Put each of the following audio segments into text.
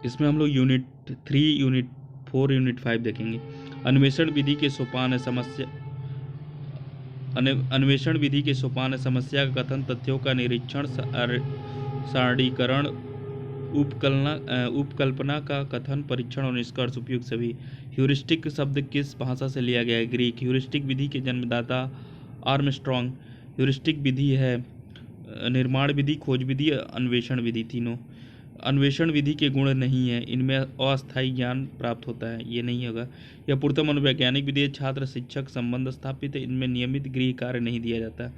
इसमें हम लोग यूनिट 3, यूनिट 4, यूनिट 5 देखेंगे। अन्वेषण विधि के सोपान है समस्या अन्वेषण विधि के सोपान है समस्या का कथन, तथ्यों का निरीक्षण, सारणीकरण, उपकल्पना का कथन, परीक्षण और निष्कर्ष। उपयुक्त सभी। ह्यूरिस्टिक शब्द किस भाषा से लिया गया है? ग्रीक। ह्यूरिस्टिक विधि के जन्मदाता आर्मस्ट्रॉन्ग। ह्यूरिस्टिक विधि है निर्माण विधि, खोज विधि, अन्वेषण विधि, तीनों। अन्वेषण विधि के गुण नहीं है, इनमें अस्थायी ज्ञान प्राप्त होता है, ये नहीं होगा। यह पूर्णतः मनोवैज्ञानिक विधि है, छात्र शिक्षक संबंध स्थापित है, इनमें नियमित गृह कार्य नहीं दिया जाता।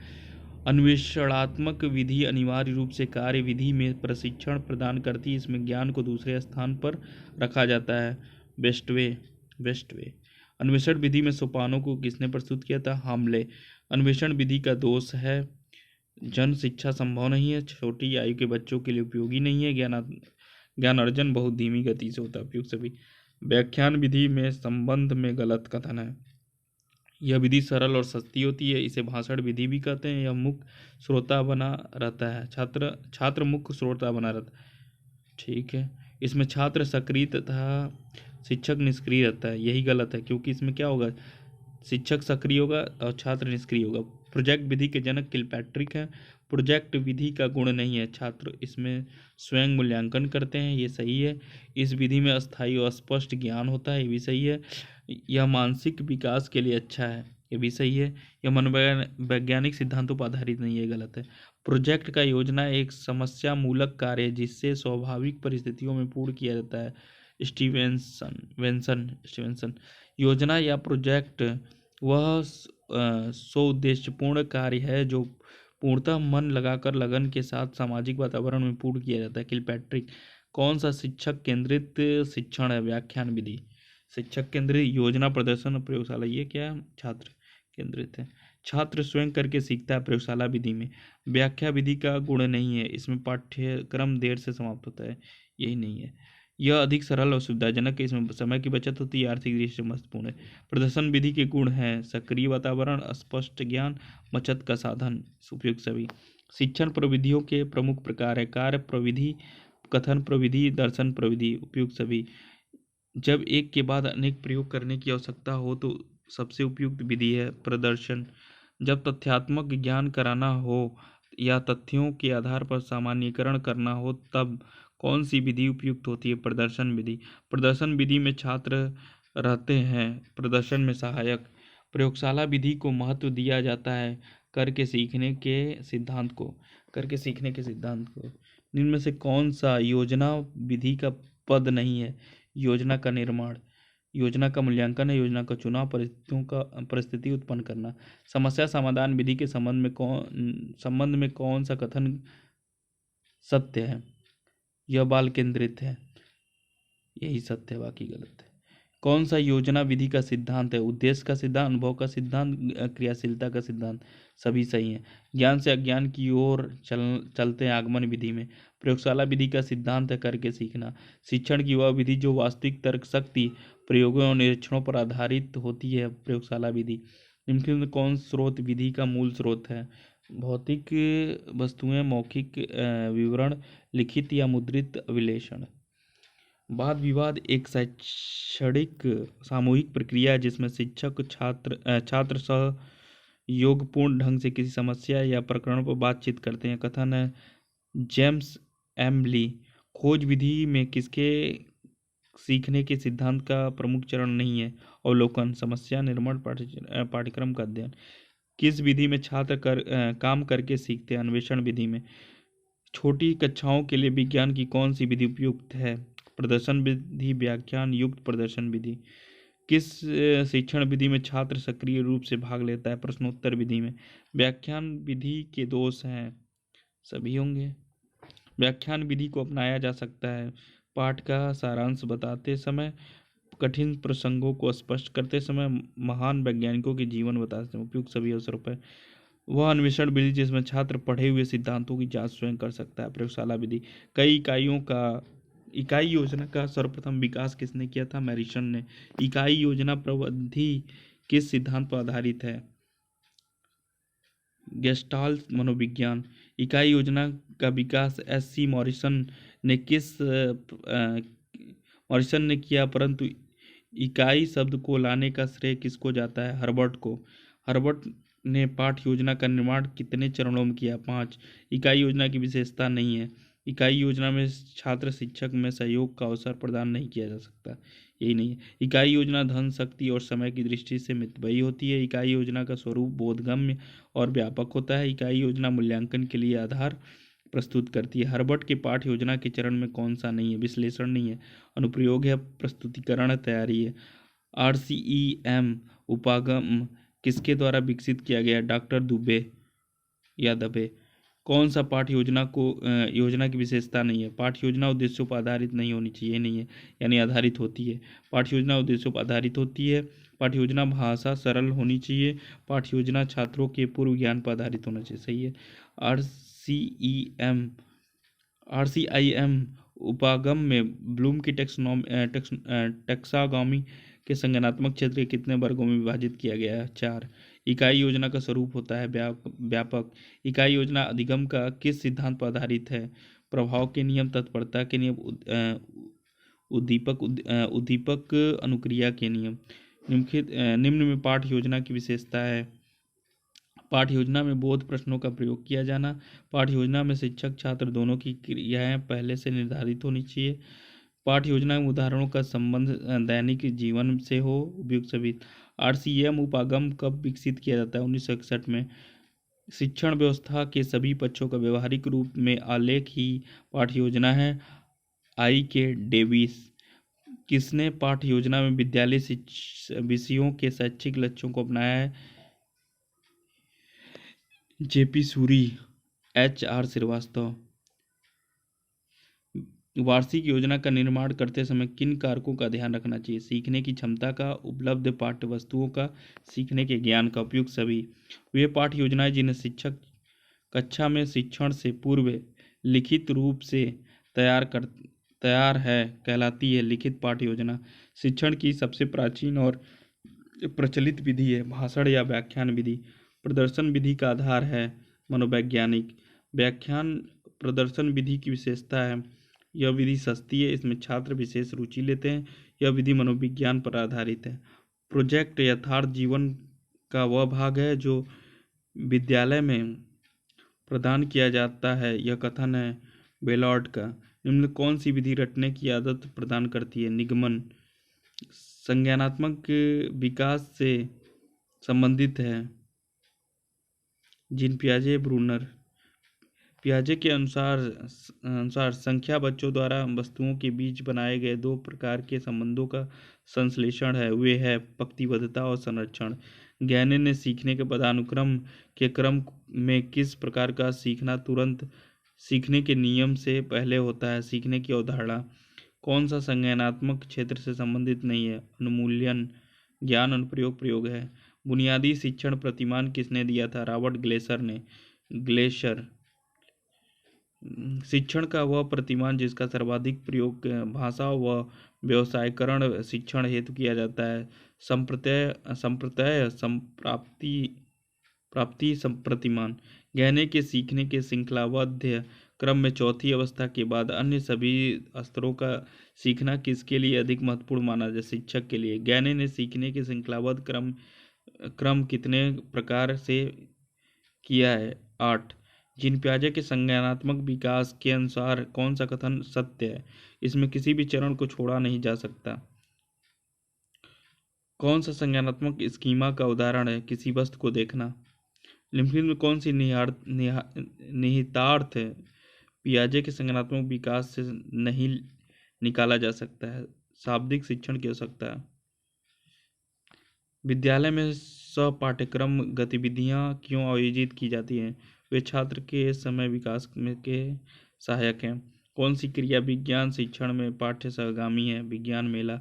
अन्वेषणात्मक विधि अनिवार्य रूप से कार्य विधि में प्रशिक्षण प्रदान करती है, इसमें ज्ञान को दूसरे स्थान पर रखा जाता है। वेस्ट वे। अन्वेषण विधि में सोपानों को किसने प्रस्तुत किया था? हामले। अन्वेषण विधि का दोष है जन शिक्षा संभव नहीं है, छोटी आयु के बच्चों के लिए उपयोगी नहीं है, ज्ञान अर्जन बहुत धीमी गति से होता है। उपयुक्त सभी। व्याख्यान विधि में संबंध में गलत कथन है। यह विधि सरल और सस्ती होती है, इसे भाषण विधि भी कहते हैं। यह मुख्य श्रोता बना रहता है, छात्र मुख्य श्रोता बना रहता है। ठीक है। इसमें छात्र सक्रिय तथा शिक्षक निष्क्रिय रहता है, यही गलत है, क्योंकि इसमें क्या होगा, शिक्षक सक्रिय होगा और छात्र निष्क्रिय होगा। प्रोजेक्ट विधि के जनक किलपैट्रिक है। प्रोजेक्ट विधि का गुण नहीं है, छात्र इसमें स्वयं मूल्यांकन करते हैं, ये सही है। इस विधि में अस्थायी और स्पष्ट ज्ञान होता है, ये भी सही है। यह मानसिक विकास के लिए अच्छा है, ये भी सही है। यह मनोवैज्ञानिक सिद्धांतों पर आधारित नहीं है, गलत है। प्रोजेक्ट का योजना एक समस्या मूलक कार्य है जिससे स्वाभाविक परिस्थितियों में पूर्ण किया जाता है। स्टीवेंसन। योजना या प्रोजेक्ट वह स्वउद्देश्यपूर्ण कार्य है जो पूर्णतः मन लगाकर लगन के साथ सामाजिक वातावरण में पूर्ण किया जाता है। किलपैट्रिक। कौन सा शिक्षक केंद्रित शिक्षण है? व्याख्यान विधि। शिक्षक केंद्रित, योजना, प्रदर्शन, प्रयोगशाला, ये क्या है? छात्र केंद्रित है। छात्र स्वयं करके सीखता है प्रयोगशाला विधि में। व्याख्या विधि का गुण नहीं है, इसमें पाठ्यक्रम देर से समाप्त होता है, यही नहीं है। यह अधिक सरल और सुविधाजनक है, इसमें समय की बचत होती है, आर्थिक दृष्टि से महत्वपूर्ण है। प्रदर्शन विधि के गुण हैं सक्रिय वातावरण, स्पष्ट ज्ञान, बचत का साधन। उपयुक्त सभी। शिक्षण प्रविधियों के प्रमुख प्रकार है कार्य प्रविधि, कथन प्रविधि, दर्शन प्रविधि। उपयुक्त सभी। जब एक के बाद अनेक प्रयोग करने की आवश्यकता हो तो सबसे उपयुक्त विधि है प्रदर्शन। जब तथ्यात्मक ज्ञान कराना हो या तथ्यों के आधार पर सामान्यीकरण करना हो तब कौन सी विधि उपयुक्त होती है? प्रदर्शन विधि। प्रदर्शन विधि में छात्र रहते हैं, प्रदर्शन में सहायक। प्रयोगशाला विधि को महत्व दिया जाता है करके सीखने के सिद्धांत को। इनमें से कौन सा योजना विधि का पद नहीं है? योजना का निर्माण, योजना का मूल्यांकन है, योजना का चुनाव, परिस्थिति उत्पन्न करना। समस्या समाधान विधि के संबंध में कौन सा कथन सत्य है? यह बाल केंद्रित है, यही सत्य है, बाकी गलत है। कौन सा योजना विधि का सिद्धांत है? उद्देश्य का सिद्धांत, अनुभव का सिद्धांत, क्रियाशीलता का सिद्धांत। सभी सही हैं। ज्ञान से अज्ञान की ओर चलते हैं आगमन विधि में। प्रयोगशाला विधि का सिद्धांत है करके सीखना। शिक्षण की वह विधि जो वास्तविक तर्क शक्ति, प्रयोगों और निरीक्षणों पर आधारित होती है, प्रयोगशाला विधि। निम्नलिखित में कौन स्रोत विधि का मूल स्रोत है? भौतिक वस्तुएं, मौखिक विवरण, लिखित या मुद्रित अभिलेषण। वाद विवाद एक शैक्षणिक सामूहिक प्रक्रिया है जिसमें शिक्षक छात्र सहयोगपूर्ण ढंग से किसी समस्या या प्रकरण पर बातचीत करते हैं। कथन है जेम्स एम ली। खोज विधि में किसके सीखने के सिद्धांत का प्रमुख चरण नहीं है? अवलोकन, समस्या निर्माण, पाठ्यक्रम का अध्ययन। किस विधि में छात्र काम करके सीखते हैं? अन्वेषण विधि में। छोटी कक्षाओं के लिए विज्ञान की कौन सी विधि उपयुक्त है? प्रदर्शन विधि, व्याख्यान युक्त प्रदर्शन विधि। किस शिक्षण विधि में छात्र सक्रिय रूप से भाग लेता है? प्रश्नोत्तर विधि में। व्याख्यान विधि के दोष हैं, सभी होंगे। व्याख्यान विधि को अपनाया जा सकता है पाठ का सारांश बताते समय, कठिन प्रसंगों को स्पष्ट करते समय, महान वैज्ञानिकों के जीवन बताते समय। उपयुक्त सभी अवसरों पर। वह अन्वेषण विधि जिसमें छात्र पढ़े हुए सिद्धांतों की जांच स्वयं कर सकता है। प्रयोगशाला विधि। इकाई योजना का सर्वप्रथम विकास किसने किया था? मैरिसन ने। इकाई योजना प्रविधि किस सिद्धांत पर आधारित है? गेस्टाल्ट मनोविज्ञान। इकाई योजना का विकास एस सी मॉरिसन ने किस मॉरिसन ने किया, परंतु इकाई शब्द को लाने का श्रेय किसको जाता है? हर्बर्ट को। हर्बर्ट ने पाठ्य योजना का निर्माण कितने चरणों में किया? 5। इकाई योजना की विशेषता नहीं है। इकाई योजना में छात्र शिक्षक में सहयोग का अवसर प्रदान नहीं किया जा सकता, यही नहीं है। इकाई योजना धन, शक्ति और समय की दृष्टि से मितव्ययी होती है। इकाई योजना का स्वरूप बोधगम्य और व्यापक होता है। इकाई योजना मूल्यांकन के लिए आधार प्रस्तुत करती है। हर्बर्ट के पाठ योजना के चरण में कौन सा नहीं है? विश्लेषण नहीं है, अनुप्रयोग है, प्रस्तुतिकरण है, तैयारी है। RCEM उपागम किसके द्वारा विकसित किया गया? डॉक्टर दुबे या दबे। कौन सा पाठ योजना की विशेषता नहीं है? पाठ योजना उद्देश्यों पर आधारित नहीं होनी चाहिए, नहीं है, यानी आधारित होती है। पाठ योजना उद्देश्यों पर आधारित होती है। पाठ योजना भाषा सरल होनी चाहिए। पाठ योजना छात्रों के पूर्व ज्ञान पर आधारित होना चाहिए, सही है। RCIM उपागम में ब्लूम की टेक्सागॉमी के संज्ञानात्मक क्षेत्र के कितने वर्गों में विभाजित किया गया है? 4। इकाई योजना का स्वरूप होता है व्यापक। इकाई योजना अधिगम का किस सिद्धांत पर आधारित है? प्रभाव के नियम, तत्परता के नियम, उद्दीपक अनुक्रिया के नियम। निम्न में पाठ योजना की विशेषता है। पाठ योजना में बोध प्रश्नों का प्रयोग किया जाना। पाठ योजना में शिक्षक छात्र दोनों की क्रियाएं पहले से निर्धारित होनी चाहिए। पाठ योजना में उदाहरणों का संबंध दैनिक जीवन से हो, उपयुक्त सभी। RCEM उपागम कब विकसित किया जाता है? 1961 में। शिक्षण व्यवस्था के सभी पक्षों का व्यवहारिक रूप में आलेख ही पाठ योजना है। के डेविस। किसने पाठ योजना में विद्यालय विषयों के शैक्षिक लक्ष्यों को अपनाया है? JP सूरी। HR श्रीवास्तव। वार्षिक योजना का निर्माण करते समय किन कारकों का ध्यान रखना चाहिए? सीखने की क्षमता का, उपलब्ध पाठ्य वस्तुओं का, सीखने के ज्ञान का, उपयुक्त सभी। वे पाठ्य योजनाएं जिन्हें शिक्षक कक्षा में शिक्षण से पूर्व लिखित रूप से तैयार है कहलाती है लिखित पाठ्य योजना। शिक्षण की सबसे प्राचीन और प्रचलित विधि है भाषण या व्याख्यान विधि। प्रदर्शन विधि का आधार है मनोवैज्ञानिक। व्याख्यान प्रदर्शन विधि की विशेषता है, यह विधि सस्ती है, इसमें छात्र विशेष रुचि लेते हैं, यह विधि मनोविज्ञान पर आधारित है। प्रोजेक्ट यथार्थ जीवन का वह भाग है जो विद्यालय में प्रदान किया जाता है, यह कथन है बेलॉर्ड का। निम्न कौन सी विधि रटने की आदत प्रदान करती है? निगमन। संज्ञानात्मक विकास से संबंधित है जीन पियाजे, ब्रूनर। पियाजे के अनुसार संख्या बच्चों द्वारा वस्तुओं के बीच बनाए गए दो प्रकार के संबंधों का संश्लेषण है, वे है पंक्तिबद्धता और संरक्षण। गैने ने सीखने के पदानुक्रम के क्रम में किस प्रकार का सीखना तुरंत सीखने के नियम से पहले होता है? सीखने की अवधारणा। कौन सा संज्ञानात्मक क्षेत्र से संबंधित नहीं है? अनुमूल्यन। ज्ञान अनुप्रयोग प्रयोग है। बुनियादी शिक्षण प्रतिमान किसने दिया था? रॉबर्ट ग्लेसर ने। ग्लेशर। शिक्षण का वह प्रतिमान जिसका सर्वाधिक प्रयोग भाषा व व्यवसायकरण शिक्षण हेतु किया जाता है। संप्रत्यय प्राप्ति प्रतिमान। गहने के सीखने के श्रृंखलाबद्ध क्रम में चौथी अवस्था के बाद अन्य सभी स्तरों का सीखना किसके लिए अधिक महत्वपूर्ण माना जाए? शिक्षक के लिए। गहने ने सीखने के श्रृंखलाबद्ध क्रम कितने प्रकार से किया है? 8। जीन पियाजे के संज्ञानात्मक विकास के अनुसार कौन सा कथन सत्य है? इसमें किसी भी चरण को छोड़ा नहीं जा सकता। कौन सा संज्ञानात्मक स्कीमा का उदाहरण है? किसी वस्तु को देखना। निम्नलिखित में कौन सी निहितार्थ पियाजे के संज्ञानात्मक विकास से नहीं निकाला जा सकता है? शाब्दिक शिक्षण की आवश्यकता है। विद्यालय में सपाठ्यक्रम गतिविधियां क्यों आयोजित की जाती हैं? वे छात्र के समय विकास में के सहायक हैं। कौन सी क्रिया विज्ञान शिक्षण में पाठ्य सहगामी है? विज्ञान मेला।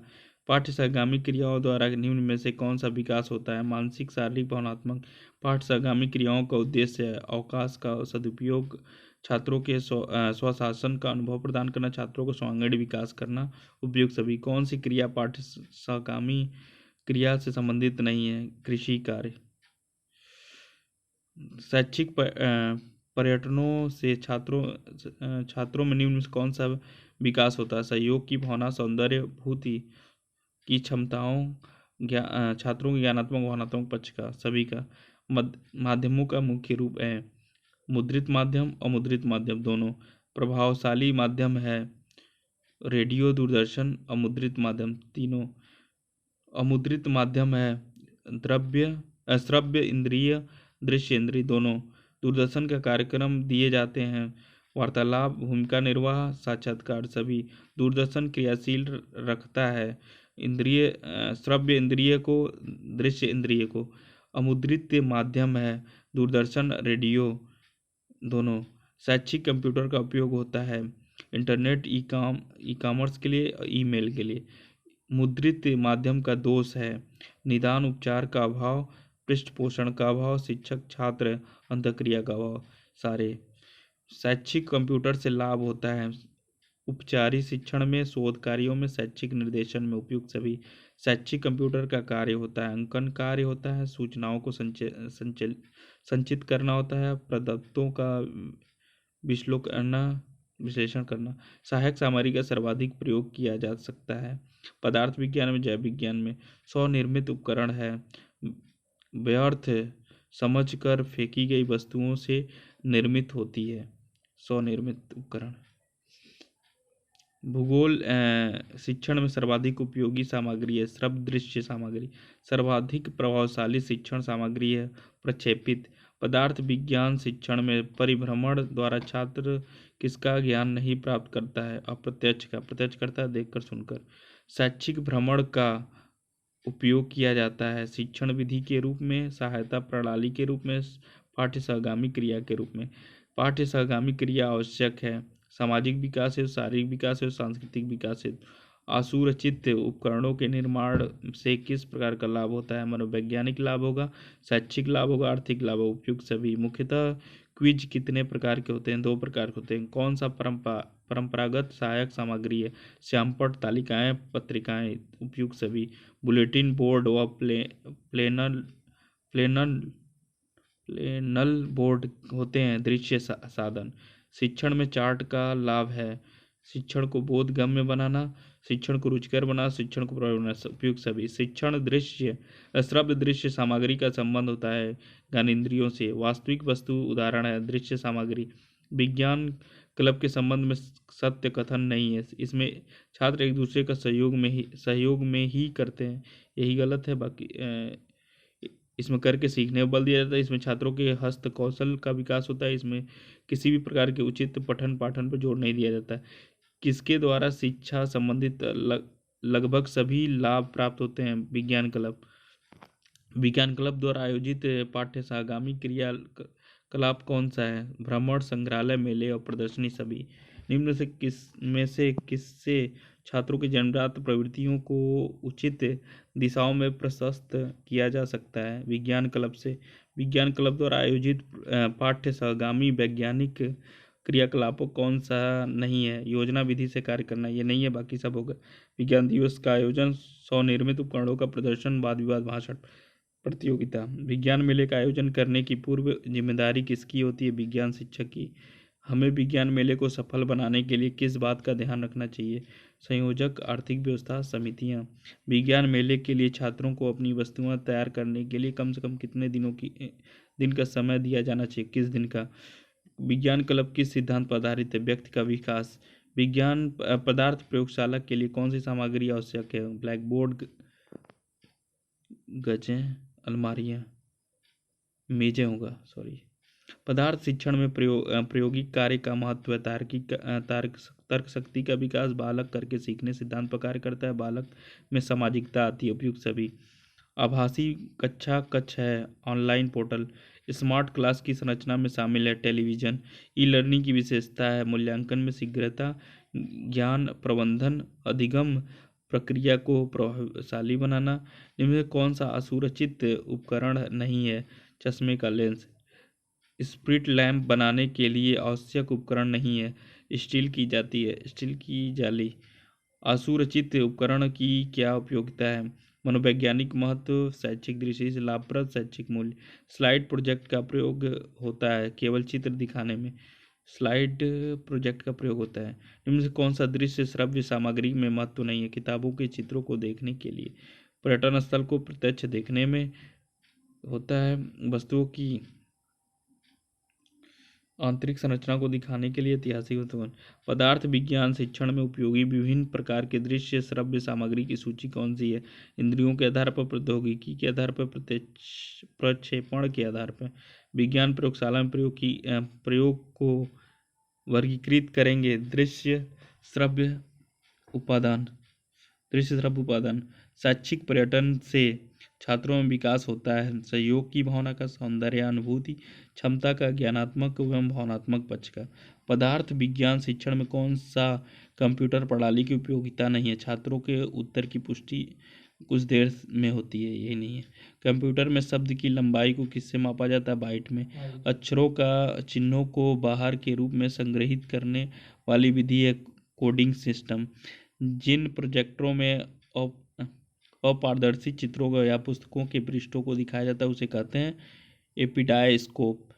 पाठ्य सहगामी क्रियाओं द्वारा निम्न में से कौन सा विकास होता है? मानसिक, शारीरिक, भावनात्मक। पाठ्य सहगामी क्रियाओं का उद्देश्य है अवकाश का सदुपयोग, छात्रों के स्वशासन का अनुभव प्रदान करना, छात्रों को स्वांगीण विकास करना, उपयुक्त सभी। कौन सी क्रिया पाठ्य सहगामी क्रिया से संबंधित नहीं है? कृषि कार्य। शैक्षिक पर्यटनों से छात्रों में निम्न में कौन सा विकास होता है। सहयोग की भावना, सौंदर्य भूति की क्षमताओं, छात्रों के ज्ञानात्मक भावनात्मक पक्ष का सभी का। माध्यमों का मुख्य रूप है मुद्रित माध्यम, अमुद्रित माध्यम दोनों। प्रभावशाली माध्यम है रेडियो, दूरदर्शन, अमुद्रित माध्यम तीनों। अमुद्रित माध्यम है श्रव्य इंद्रिय, दृश्य इंद्रिय दोनों। दूरदर्शन का कार्यक्रम दिए जाते हैं, वार्तालाप, भूमिका निर्वाह, साक्षात्कार सभी। दूरदर्शन क्रियाशील रखता है इंद्रिय, श्रव्य इंद्रिय को, दृश्य इंद्रिय को। अमुद्रित माध्यम है दूरदर्शन, रेडियो दोनों। शैक्षिक कंप्यूटर का उपयोग होता है इंटरनेट, ई कॉमर्स के लिए, ईमेल के लिए। मुद्रित माध्यम का दोष है निदान उपचार का अभाव, पृष्ठपोषण का अभाव, शिक्षक छात्र अंतःक्रिया का अभाव सारे। शैक्षिक कंप्यूटर से लाभ होता है उपचारी शिक्षण में, शोध कार्यों में, शैक्षिक निर्देशन में उपयुक्त सभी। शैक्षिक कंप्यूटर का कार्य होता है अंकन कार्य होता है, सूचनाओं को संचित करना होता है, प्रदत्तों का विश्लेषण करना। सहायक सामग्री का सर्वाधिक प्रयोग किया जा सकता है पदार्थ विज्ञान में, जैव विज्ञान में। स्वनिर्मित उपकरण है व्यर्थ समझकर फेंकी गई वस्तुओं से निर्मित होती है स्वनिर्मित उपकरण। भूगोल शिक्षण में सर्वाधिक उपयोगी सामग्री है श्रव्य दृश्य सामग्री। सर्वाधिक प्रभावशाली शिक्षण सामग्री है प्रक्षेपित। पदार्थ विज्ञान शिक्षण में परिभ्रमण द्वारा छात्र किसका ज्ञान नहीं प्राप्त करता है? अप्रत्यक्ष का। प्रत्यक्ष करता है देखकर सुनकर। शैक्षिक भ्रमण का उपयोग किया जाता है शिक्षण विधि के रूप में, सहायता प्रणाली के रूप में, पाठ्य सहगामी क्रिया के रूप में। पाठ्य सहगामी क्रिया आवश्यक है सामाजिक विकास है, शारीरिक विकास है, सांस्कृतिक विकास है। असुरक्षित उपकरणों के निर्माण से किस प्रकार का लाभ होता है? मनोवैज्ञानिक लाभ होगा, शैक्षिक लाभ होगा, आर्थिक लाभ होगा, उपयुक्त सभी। मुख्यतः क्विज कितने प्रकार के होते हैं? 2 प्रकार के होते हैं। कौन सा परंपरागत सहायक सामग्री है? श्यामपट्ट, तालिकाएं, पत्रिकाएं, उपयुक्त सभी। बुलेटिन बोर्ड व प्लेनल बोर्ड होते हैं दृश्य साधन। शिक्षण में चार्ट का लाभ है शिक्षण को बोधगम्य बनाना, शिक्षण को रुचिकर बनाना, शिक्षण को प्रभावी बनाना, उपयुक्त सभी। शिक्षण दृश्य श्रव्य दृश्य सामग्री का संबंध होता है ज्ञानेंद्रियों से। वास्तविक वस्तु उदाहरण है दृश्य सामग्री। विज्ञान क्लब के संबंध में सत्य कथन नहीं है, इसमें छात्र एक दूसरे का सहयोग में ही करते हैं, यही गलत है। बाकी इसमें करके सीखने पर बल दिया जाता है। इसमें छात्रों के हस्त कौशल का विकास होता है। इसमें किसी भी प्रकार के उचित पठन पाठन पर जोर नहीं दिया जाता। किसके द्वारा शिक्षा संबंधित लगभग सभी लाभ प्राप्त होते हैं? विज्ञान क्लब। विज्ञान क्लब द्वारा आयोजित पाठ्य सहगामी क्रियाकलाप कौन सा है? भ्रमण, संग्रहालय, मेले और प्रदर्शनी सभी। निम्न से किससे छात्रों की जन्मजात प्रवृत्तियों को उचित दिशाओं में प्रशस्त किया जा सकता है? विज्ञान क्लब से। विज्ञान क्लब द्वारा आयोजित पाठ्य सहगामी वैज्ञानिक क्रियाकलापों कौन सा नहीं है? योजना विधि से कार्य करना, ये नहीं है, बाकी सब होगा। विज्ञान दिवस का आयोजन, स्वनिर्मित उपकरणों का प्रदर्शन, वाद विवाद, भाषण प्रतियोगिता। विज्ञान मेले का आयोजन करने की पूर्व जिम्मेदारी किसकी होती है? विज्ञान शिक्षक की। हमें विज्ञान मेले को सफल बनाने के लिए किस बात का ध्यान रखना चाहिए? संयोजक, आर्थिक व्यवस्था, समितियां। विज्ञान मेले के लिए छात्रों को अपनी वस्तुएं तैयार करने के लिए कम से कम कितने दिन का समय दिया जाना चाहिए? किस दिन का? विज्ञान क्लब किस सिद्धांत पर आधारित है? व्यक्ति का विकास। विज्ञान पदार्थ प्रयोगशाला के लिए कौन सी सामग्री आवश्यक है? ब्लैक बोर्ड, गजें, अलमारियां, मेजें होगा, सॉरी। पदार्थ शिक्षण में प्रायोगिक कार्य का महत्व है। तर्क शक्ति का विकास बालक करके सीखने सिद्धांत पर कार्य करता है। बालक में सामाजिकता आती है, उपयुक्त सभी। आभासी कक्षा कक्ष है ऑनलाइन पोर्टल। स्मार्ट क्लास की संरचना में शामिल है टेलीविजन। ई लर्निंग की विशेषता है मूल्यांकन में शीघ्रता, ज्ञान प्रबंधन, अधिगम प्रक्रिया को प्रभावशाली बनाना। इनमें कौन सा असुरक्षित उपकरण नहीं है? चश्मे का लेंस। स्प्रिट लैंप बनाने के लिए आवश्यक उपकरण नहीं है, स्टील की जाती है, स्टील की जाली। असुरक्षित उपकरण की क्या उपयोगिता है? मनोवैज्ञानिक महत्व, शैक्षिक दृष्टि से लाभप्रद, शैक्षिक मूल्य। स्लाइड प्रोजेक्ट का प्रयोग होता है केवल चित्र दिखाने में। स्लाइड प्रोजेक्ट का प्रयोग होता है। इनमें से कौन सा दृश्य श्रव्य सामग्री में महत्व नहीं है? किताबों के चित्रों को देखने के लिए, पर्यटन स्थल को प्रत्यक्ष देखने में होता है, वस्तुओं की आंतरिक संरचना को दिखाने के लिए, ऐतिहासिक वस्तुओं। पदार्थ विज्ञान शिक्षण में उपयोगी विभिन्न प्रकार के दृश्य श्रव्य सामग्री की सूची कौन सी है? इंद्रियों के आधार पर, प्रौद्योगिकी के आधार पर, प्रक्षेपण के आधार पर। विज्ञान प्रयोगशाला में प्रयोग को वर्गीकृत करेंगे। दृश्य श्रव्य उपादान। शैक्षिक पर्यटन से छात्रों में विकास होता है सहयोग की भावना का, सौंदर्यानुभूति क्षमता का, ज्ञानात्मक एवं भावनात्मक पक्ष का। पदार्थ विज्ञान शिक्षण में कौन सा कंप्यूटर प्रणाली की उपयोगिता नहीं है? छात्रों के उत्तर की पुष्टि कुछ देर में होती है, ये नहीं है। कंप्यूटर में शब्द की लंबाई को किससे मापा जाता है? बाइट में। अक्षरों का चिन्हों को बाहर के रूप में संग्रहित करने वाली विधि है कोडिंग सिस्टम। जिन प्रोजेक्टरों में अपारदर्शी चित्रों को या पुस्तकों के पृष्ठों को दिखाया जाता है उसे कहते हैं एपिडायस्कोप।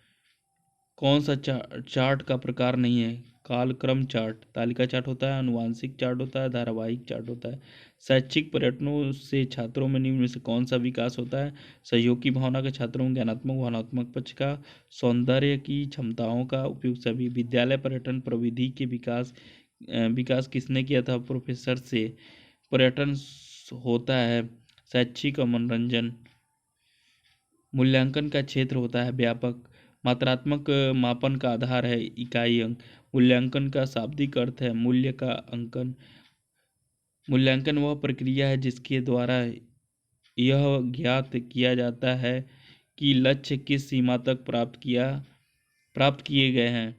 कौन सा चार्ट का प्रकार नहीं है? कालक्रम चार्ट। तालिका चार्ट होता है, आनुवांशिक चार्ट होता है, धारावाहिक चार्ट होता है। शैक्षिक पर्यटनों से छात्रों में निम्न में से कौन सा विकास होता है? सहयोग की भावना का, छात्रों में ज्ञानात्मक भावनात्मक पक्ष का, सौंदर्य की क्षमताओं का उपयोग सभी। विद्यालय पर्यटन प्रविधि के विकास किसने किया था? प्रोफेसर से। पर्यटन होता है शैक्षिक और मनोरंजन। मूल्यांकन का क्षेत्र होता है व्यापक। मात्रात्मक मापन का आधार है इकाई अंक। मूल्यांकन का शाब्दिक अर्थ है मूल्य का अंकन। मूल्यांकन वह प्रक्रिया है जिसके द्वारा यह ज्ञात किया जाता है कि लक्ष्य किस सीमा तक प्राप्त किए गए हैं।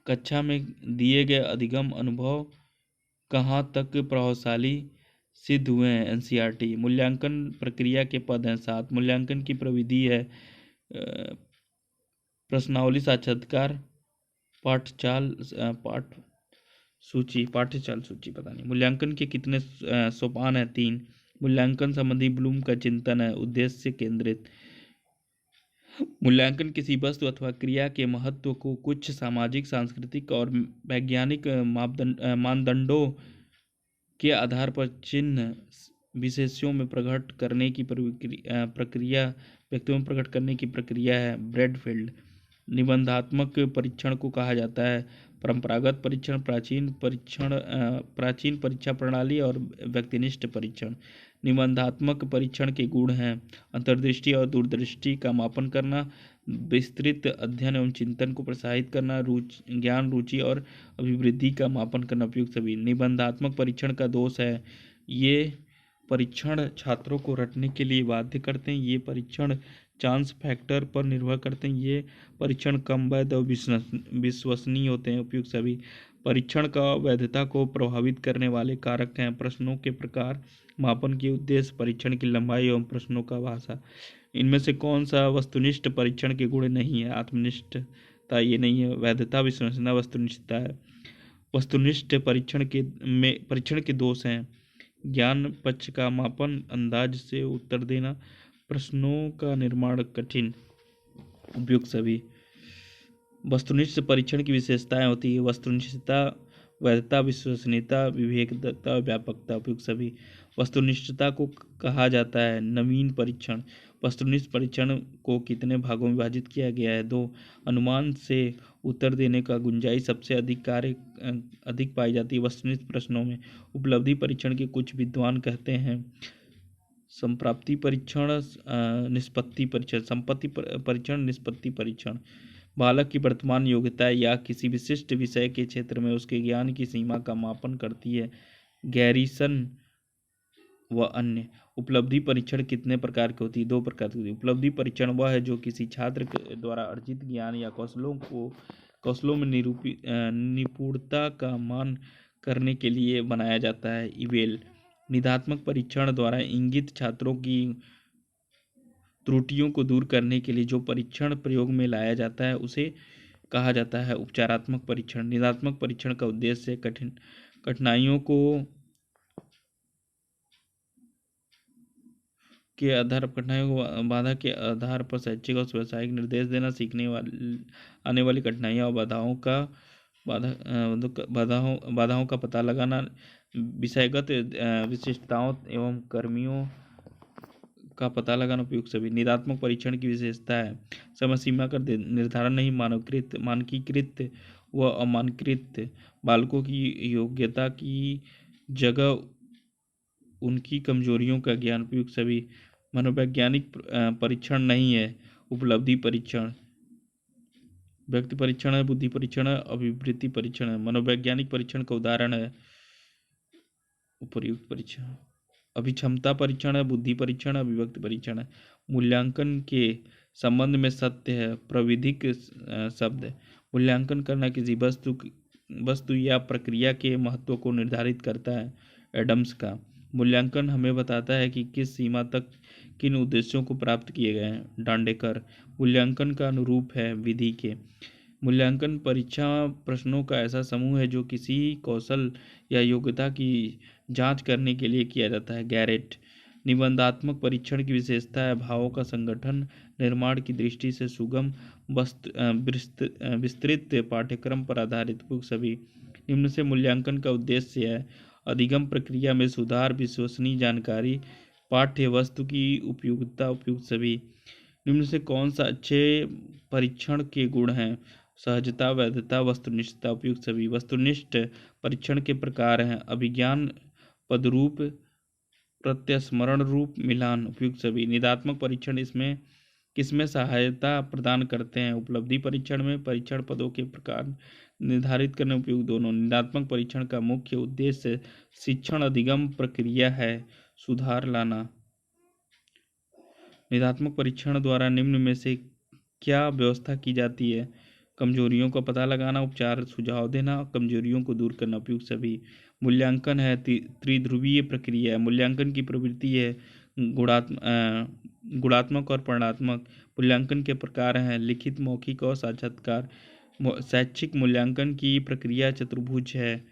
कक्षा में दिए गए अधिगम अनुभव कहाँ तक प्रभावशाली सिद्ध हुए हैं? एनसीईआरटी। मूल्यांकन प्रक्रिया के पद हैं 7। मूल्यांकन की प्रविधि है प्रश्नावली, साक्षात्कार, पाठचाल सूची पता नहीं। मूल्यांकन के कितने सोपान हैं? 3। मूल्यांकन संबंधी ब्लूम का चिंतन है उद्देश्य केंद्रित। मूल्यांकन किसी वस्तु अथवा क्रिया के महत्व को कुछ सामाजिक, सांस्कृतिक और वैज्ञानिक मानदंडों के आधार पर चिन्ह विशेषों में प्रकट करने की प्रक्रिया व्यक्तियों में प्रकट करने की प्रक्रिया है ब्रैडफील्ड। निबंधात्मक परीक्षण को कहा जाता है परंपरागत परीक्षण, प्राचीन परीक्षा प्रणाली और व्यक्तिनिष्ठ परीक्षण। निबंधात्मक परीक्षण के गुण हैं अंतर्दृष्टि और दूरदृष्टि का मापन करना, विस्तृत अध्ययन एवं चिंतन को प्रोत्साहित करना, ज्ञान, रुचि और अभिवृद्धि का मापन करना। उपयुक्त सभी। निबंधात्मक परीक्षण का दोष है ये परीक्षण छात्रों को रटने के लिए बाध्य करते हैं। ये परीक्षण चांस फैक्टर पर निर्भर करते हैं। ये परीक्षण कम वैध और विश्वसनीय होते हैं। उपयुक्त सभी। परीक्षण का वैधता को प्रभावित करने वाले कारक हैं प्रश्नों के प्रकार, मापन के उद्देश्य, परीक्षण की लंबाई एवं प्रश्नों का भाषा। इनमें से कौन सा वस्तुनिष्ठ परीक्षण के गुण नहीं है? आत्मनिष्ठता ये नहीं है। वैधता, विश्वसनीयता, वस्तुनिष्ठता है। वस्तुनिष्ठ परीक्षण के दोष हैं ज्ञान पक्ष का मापन, अंदाज से उत्तर देना, प्रश्नों का निर्माण कठिन। उपयुक्त सभी। वस्तुनिष्ठ परीक्षण की विशेषताएं होती है वस्तुनिष्ठता, वैधता, विश्वसनीयता, विवेकता, व्यापकता। उपयुक्त सभी। वस्तुनिष्ठता को कहा जाता है नवीन परीक्षण। वस्तुनिष्ठ परीक्षण को कितने भागों में विभाजित किया गया है? 2। अनुमान से उत्तर देने का गुंजाइश सबसे अधिक पाई जाती है वस्तुनिष्ठ प्रश्नों में। उपलब्धि परीक्षण के कुछ विद्वान कहते हैं संप्राप्ति परीक्षण, निष्पत्ति परीक्षण, संपत्ति परीक्षण, निष्पत्ति परीक्षण। बालक की वर्तमान योग्यता या किसी विशिष्ट विषय के क्षेत्र में उसके ज्ञान की सीमा का मापन करती है गैरीसन व अन्य। उपलब्धि परीक्षण कितने प्रकार की होती है? 2 प्रकार की होती है। उपलब्धि परीक्षण वह है जो किसी छात्र के द्वारा अर्जित ज्ञान या कौशलों में निपुणता का मान करने के लिए बनाया जाता है इवेल। निदात्मक परीक्षण द्वारा इंगित छात्रों की त्रुटियों को दूर करने के लिए जो परीक्षण प्रयोग में लाया जाता है उसे कहा जाता है उपचारात्मक परीक्षण। निदात्मक परीक्षण का उद्देश्य कठिनाइयों को के आधार पर कठिनाइयों को बाधा के आधार पर शैक्षिक और व्यावसायिक निर्देश देना, सीखने वाली आने वाली कठिनाइयाँ और बाधाओं का पता लगाना, विषयगत विशिष्टताओं एवं कर्मियों का पता लगाना उपयुक्त सभी। निदात्मक परीक्षण की विशेषता है समय सीमा का निर्धारण नहीं, मानकीकृत व अमानकीकृत बालकों की योग्यता की जगह उनकी कमजोरियों का ज्ञान उपयुक्त सभी। मनोवैज्ञानिक परीक्षण नहीं है, उपलब्धि परीक्षण। व्यक्ति परीक्षण है, बुद्धि परीक्षण है, अभिवृत्ति परीक्षण है। मनोवैज्ञानिक परीक्षण का उदाहरण है उपर्युक्त परीक्षण। अभिक्षमता परीक्षण है, बुद्धि परीक्षण, अभिव्यक्ति परीक्षण है। मूल्यांकन के संबंध में सत्य है, प्राविधिक शब्द है। मूल्यांकन करना किसी वस्तु या प्रक्रिया के महत्व को निर्धारित करता है। एडम्स का मूल्यांकन हमें बताता है कि किस सीमा तक किन उद्देश्यों को प्राप्त किए गए हैं। डांडेकर मूल्यांकन का अनुरूप है विधि के। मूल्यांकन परीक्षा प्रश्नों का ऐसा समूह है जो किसी कौशल या योग्यता की जांच करने के लिए किया जाता है। गैरेट निबंधात्मक परीक्षण की विशेषता है भावों का संगठन, निर्माण की दृष्टि से सुगम विस्तृत पाठ्यक्रम पर आधारित बुक सभी। निम्न से मूल्यांकन का उद्देश्य है अधिगम प्रक्रिया में सुधार, विश्वसनीय जानकारी, पाठ्य वस्तु की उपयुक्तता उपयुक्त सभी। निम्न से कौन सा अच्छे परीक्षण के गुण हैं? सहजता, वैधता, वस्तुनिष्ठता उपयुक्त सभी। वस्तुनिष्ठ परीक्षण के प्रकार हैं अभिज्ञान पदरूप, प्रत्यस्मरण रूप, मिलान उपयुक्त सभी। निदात्मक परीक्षण इसमें किसमें सहायता प्रदान करते हैं? उपलब्धि परीक्षण में। परीक्षण पदों के प्रकार निर्धारित करने उपयुक्त दोनों। निदात्मक परीक्षण का मुख्य उद्देश्य शिक्षण अधिगम प्रक्रिया है सुधार लाना। निदात्मक परीक्षण द्वारा निम्न में से क्या व्यवस्था की जाती है? कमजोरियों का पता लगाना, उपचार सुझाव देना, कमजोरियों को दूर करना उपयुक्त सभी। मूल्यांकन है त्रिध्रुवीय प्रक्रिया है। मूल्यांकन की प्रवृत्ति है गुणात्मक और परिमाणात्मक। मूल्यांकन के प्रकार हैं लिखित, मौखिक और साक्षात्कार। शैक्षिक मूल्यांकन की प्रक्रिया चतुर्भुज है।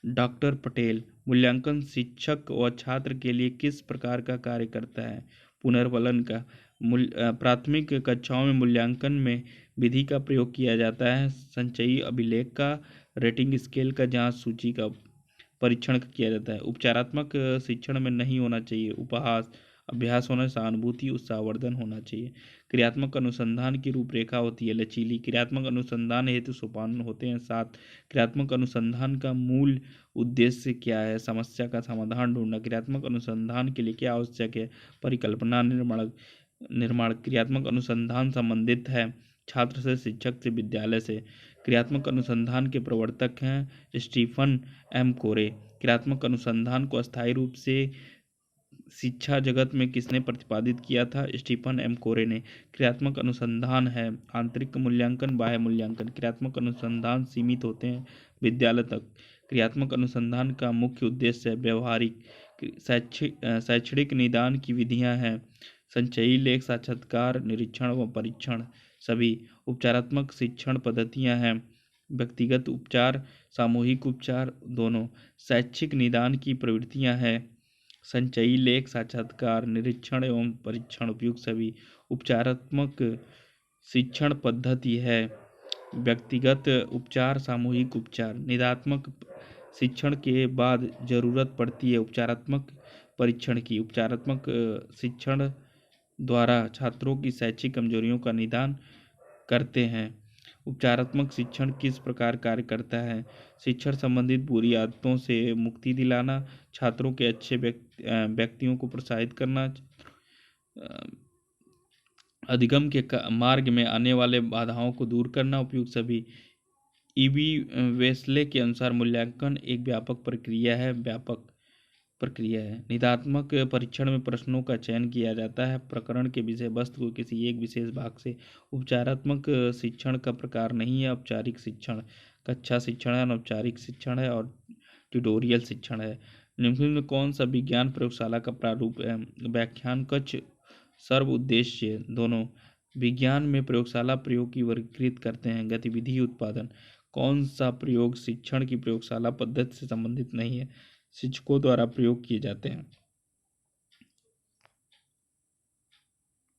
डॉक्टर पटेल मूल्यांकन शिक्षक व छात्र के लिए किस प्रकार का कार्य करता है? पुनर्वलन का। प्राथमिक कक्षाओं में मूल्यांकन में विधि का प्रयोग किया जाता है संचयी अभिलेख का, रेटिंग स्केल का, जांच सूची का परीक्षण किया जाता है। उपचारात्मक शिक्षण में नहीं होना चाहिए उपहास, अभ्यास होना, सहानुभूति, उत्साहवर्धन होना चाहिए। क्रियात्मक अनुसंधान की रूपरेखा होती है लचीली। क्रियात्मक अनुसंधान हेतु सोपान होते हैं 7। क्रियात्मक अनुसंधान का मूल उद्देश्य क्या है? समस्या का समाधान ढूंढना। क्रियात्मक अनुसंधान के लिए क्या आवश्यक है? परिकल्पना निर्माण। क्रियात्मक अनुसंधान संबंधित है छात्र से, शिक्षक से, विद्यालय से। क्रियात्मक अनुसंधान के प्रवर्तक हैं स्टीफन एम कोरे। क्रियात्मक अनुसंधान को अस्थायी रूप से शिक्षा जगत में किसने प्रतिपादित किया था? स्टीफन एम कोरे ने। क्रियात्मक अनुसंधान है आंतरिक मूल्यांकन, बाह्य मूल्यांकन। क्रियात्मक अनुसंधान सीमित होते हैं विद्यालय तक। क्रियात्मक अनुसंधान का मुख्य उद्देश्य है व्यवहारिक शैक्षणिक निदान की विधियां हैं संचयी लेख, साक्षात्कार, निरीक्षण व परीक्षण सभी। उपचारात्मक शिक्षण पद्धतियां हैं व्यक्तिगत उपचार, सामूहिक उपचार दोनों। शैक्षिक निदान की प्रवृत्तियां हैं संचयी लेख, साक्षात्कार, निरीक्षण एवं परीक्षण उपयुक्त सभी। उपचारात्मक शिक्षण पद्धति है व्यक्तिगत उपचार, सामूहिक उपचार। निदात्मक शिक्षण के बाद जरूरत पड़ती है उपचारात्मक परीक्षण की। उपचारात्मक शिक्षण द्वारा छात्रों की शैक्षिक कमजोरियों का निदान करते हैं। उपचारात्मक शिक्षण किस प्रकार कार्य करता है? शिक्षण संबंधित बुरी आदतों से मुक्ति दिलाना, छात्रों के अच्छे व्यक्तियों को प्रोत्साहित करना, अधिगम के मार्ग में आने वाले बाधाओं को दूर करना उपयुक्त सभी। ईबी वेस्ले के अनुसार मूल्यांकन एक व्यापक प्रक्रिया है। निदात्मक परीक्षण में प्रश्नों का चयन किया जाता है प्रकरण के विषय वस्तु को किसी एक विशेष भाग से। उपचारात्मक शिक्षण का प्रकार नहीं है औपचारिक शिक्षण, कक्षा शिक्षण है, अनौपचारिक शिक्षण है और ट्यूटोरियल शिक्षण है। निम्न में कौन सा विज्ञान प्रयोगशाला का प्रारूप है? व्याख्यान कक्ष, सर्व उद्देश्य दोनों। विज्ञान में प्रयोगशाला प्रयोग की वर्गीकृत करते हैं। गतिविधि, उत्पादन। कौन सा प्रयोग शिक्षण की प्रयोगशाला पद्धति से संबंधित नहीं है, शिक्षकों द्वारा प्रयोग किए जाते हैं?